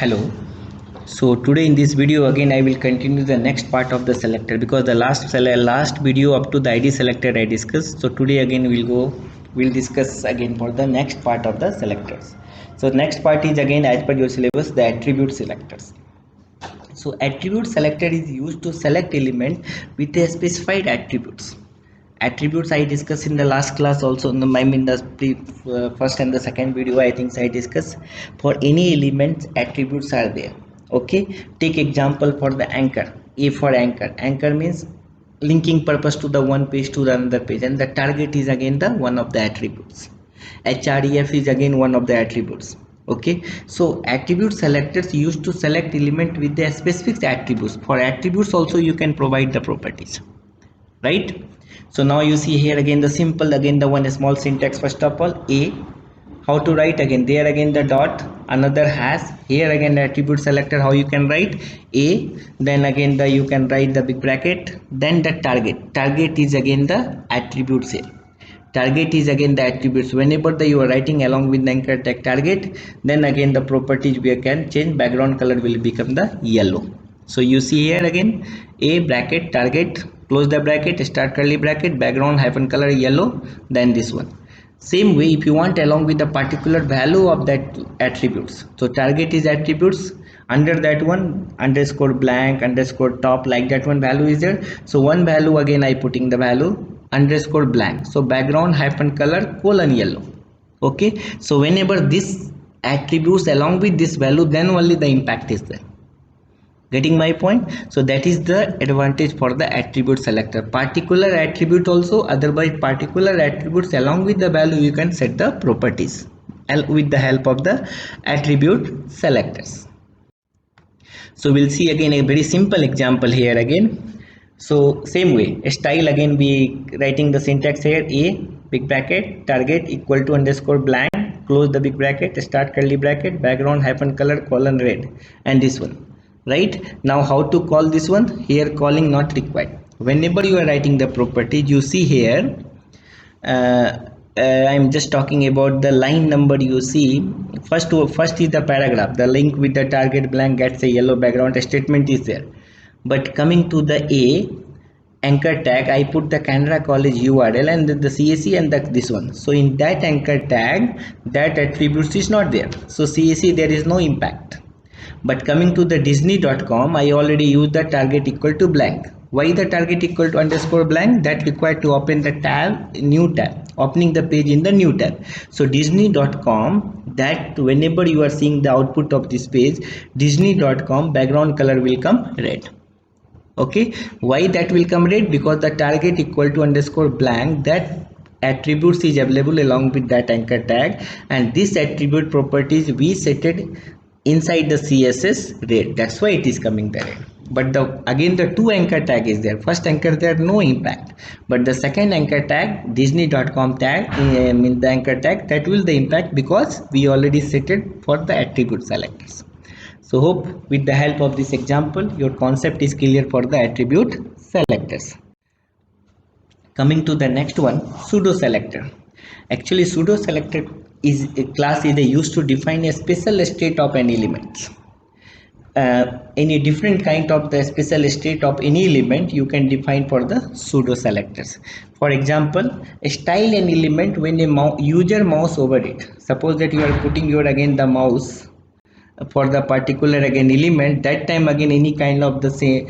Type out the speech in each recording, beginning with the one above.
Hello. So today in this video again I will continue the next part of the selector, because the last video up to the ID selector I discussed. So today again we'll discuss again for the next part of the selectors. So next part is again, as per your syllabus, the attribute selectors. So attribute selector is used to select element with a specified attributes. Attributes I discussed in the last class also. In the first and the second video I think I discussed. For any elements attributes are there. Okay, take example for the anchor. A for anchor. Anchor means linking purpose to the one page to the another page, and the target is again the one of the attributes. href is again one of the attributes. Okay, so attribute selectors used to select element with their specific attributes. For attributes also you can provide the properties, right? So now you see here again the simple, again the one small syntax. First of all, a, how to write, again there again the dot, another hash, here again the attribute selector, how you can write a, then again the you can write the big bracket, then the target is again the attributes here. Target is again the attributes. Whenever you are writing along with the anchor tag target, then again the properties we can change. Background color will become the yellow. So you see here again a bracket target, close the bracket, start curly bracket, background hyphen color yellow, then this one. Same way if you want along with the particular value of that attributes, so target is attributes, under that one underscore blank underscore top, like that one value is there. So one value again I putting the value underscore blank, so background hyphen color colon yellow. Okay, so whenever this attributes along with this value, then only the impact is there. Getting my point? So that is the advantage for the attribute selector. Particular attribute also, otherwise particular attributes along with the value you can set the properties with the help of the attribute selectors. So we'll see again a very simple example here again. So same way, style again we writing the syntax here, a big bracket target equal to underscore blank, close the big bracket, start curly bracket, background hyphen color colon red, and this one. Right, now how to call this one? Here calling not required. Whenever you are writing the property, you see here I'm just talking about the line number. You see first is the paragraph, the link with the target blank gets a yellow background statement is there. But coming to the a anchor tag, I put the Canara College URL and the CAC and this one. So in that anchor tag, that attributes is not there, so CAC there is no impact. But coming to the disney.com, I already used the target equal to blank. Why the target equal to underscore blank? That required to open the tab, new tab, opening the page in the new tab. So disney.com, that whenever you are seeing the output of this page, disney.com background color will come red. Okay, why that will come red? Because the target equal to underscore blank, that attributes is available along with that anchor tag, and this attribute properties we set it inside the CSS red, that's why it is coming the red. But again the two anchor tag is there. First anchor there no impact, but the second anchor tag disney.com tag in the anchor tag, that will the impact, because we already set it for the attribute selectors. So hope with the help of this example your concept is clear for the attribute selectors. Coming to the next one, pseudo selector. Actually pseudo selector is a class is used to define a special state of an element. Any different kind of the special state of any element you can define for the pseudo selectors. For example, style an element when a user mouse over it. Suppose that you are putting your again the mouse for the particular again element, that time again any kind of the say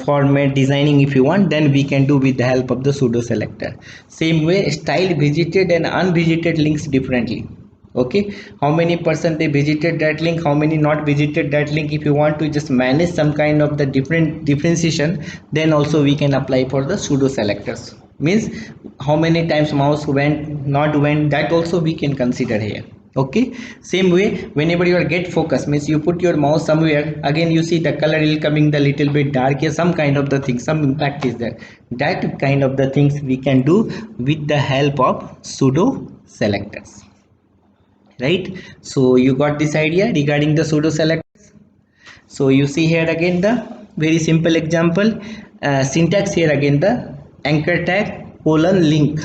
format designing if you want, then we can do with the help of the pseudo selector. Same way, style visited and unvisited links differently. Okay, how many percent they visited that link, how many not visited that link. If you want to just manage some kind of the differentiation, then also we can apply for the pseudo selectors. Means how many times mouse went not went, that also we can consider here. Okay, same way whenever you are get focus, means you put your mouse somewhere, again you see the color will coming the little bit dark here, some kind of the thing, some impact is there. That kind of the things we can do with the help of pseudo selectors. right? So you got this idea regarding the pseudo selectors. So you see here again the very simple example, syntax here again, the anchor tag colon link,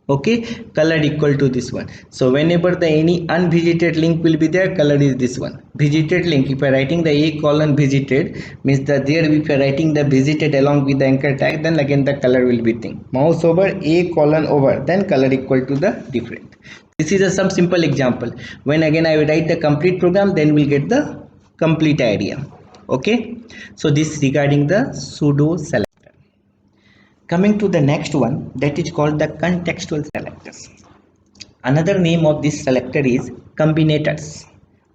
okay, color equal to this one. So whenever the any unvisited link will be there, color is this one, visited link. If you are writing the a colon visited, means that there if you are writing the visited along with the anchor tag, then again the color will be thing, mouse over a colon over, then color equal to the different. This is some simple example. When again I will write the complete program, then we'll get the complete idea. Okay, so this regarding the pseudo selector. Coming to the next one, that is called the contextual selectors. Another name of this selector is combinators.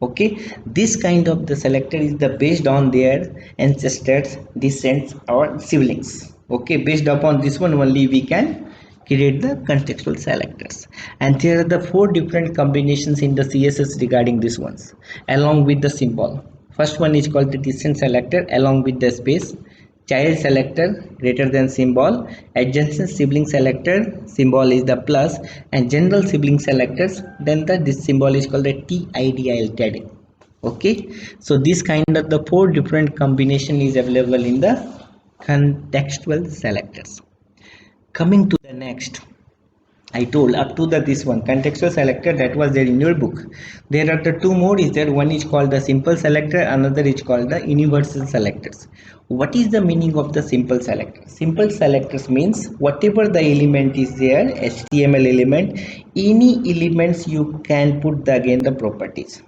Okay, this kind of the selector is the based on their ancestors, descendants or siblings. Okay, based upon this one only we can create the contextual selectors. And there are the four different combinations in the CSS regarding these ones along with the symbol. First one is called the descent selector along with the space, child selector greater than symbol, adjacent sibling selector symbol is the plus, and general sibling selectors, then this symbol is called the TIDL. Okay, so this kind of the four different combination is available in the contextual selectors. Coming to the next, I told up to the this one contextual selector that was there in your book. There are the two more is there. One is called the simple selector, another is called the universal selectors. What is the meaning of the simple selector? Simple selectors means whatever the element is there, HTML element, any elements you can put the again the properties.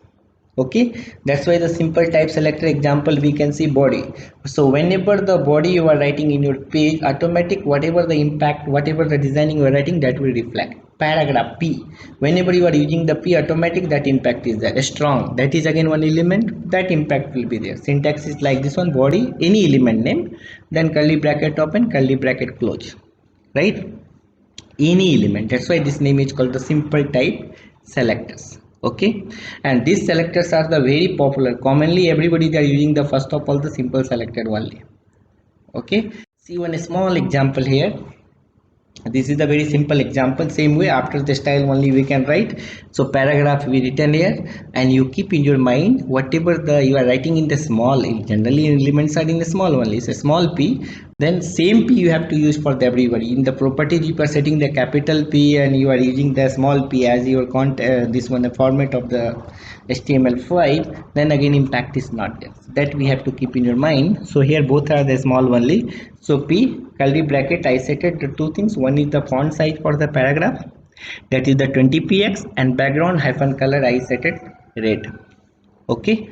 Okay, that's why the simple type selector example we can see body. So whenever the body you are writing in your page, automatic whatever the impact, whatever the designing you are writing, that will reflect. Paragraph P, whenever you are using the P, automatic that impact is there. Strong, that is again one element, that impact will be there. Syntax is like this one, body any element name, then curly bracket open, curly bracket close, right? Any element, that's why this name is called the simple type selectors. Okay, and these selectors are the very popular, commonly everybody they are using the first of all the simple selector only. Okay, see one small example here. This is a very simple example, same way after the style only we can write. So paragraph we written here, and you keep in your mind whatever the you are writing in the small, generally elements are in the small only, it's a small p, then same p you have to use for the everybody. In the properties you are setting the capital P and you are using the small p as your this one the format of the HTML5, then again impact is not there, that we have to keep in your mind. So here both are the small only. So P curly bracket, I set it the two things, one is the font size for the paragraph, that is the 20px, and background hyphen color I set it red. Okay,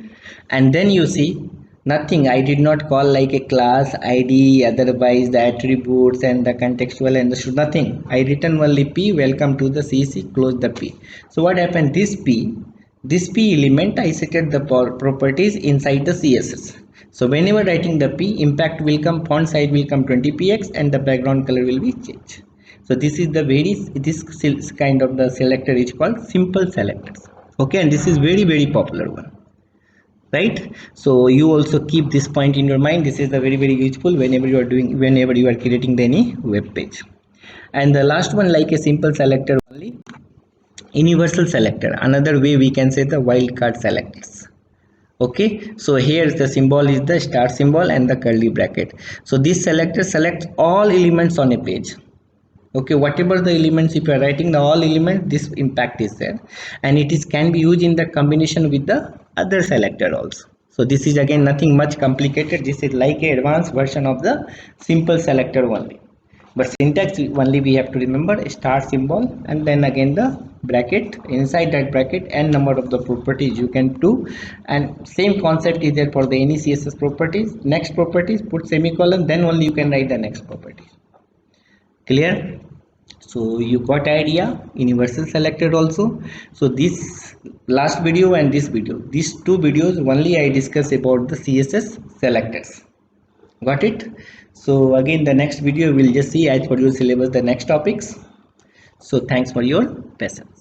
and then you see nothing, I did not call like a class id, otherwise the attributes and the contextual and the should, nothing, I written only P, welcome to the CC, close the P. So what happened, this P element I set the properties inside the CSS. So whenever writing the P, impact will come, font size will come 20px, and the background color will be changed. So this is the this kind of the selector is called simple selectors. Okay, and this is very popular one, right? So you also keep this point in your mind. This is the very useful whenever you are doing, whenever you are creating any web page. And the last one, like a simple selector only, universal selector, another way we can say the wildcard selectors. Okay, so here the symbol is the star symbol and the curly bracket. So this selector selects all elements on a page. Okay, whatever the elements, if you are writing the all element, this impact is there, and it is can be used in the combination with the other selector also. So this is again nothing much complicated, this is like a advanced version of the simple selector only. But syntax only we have to remember a star symbol and then again the bracket, inside that bracket n number of the properties you can do, and same concept is there for the any CSS properties. Next properties put semicolon, then only you can write the next properties. Clear? So you got idea, universal selector also. So this last video and this video, these two videos only I discuss about the CSS selectors. Got it? So again the next video we'll just see as per your syllabus the next topics. So thanks for your patience.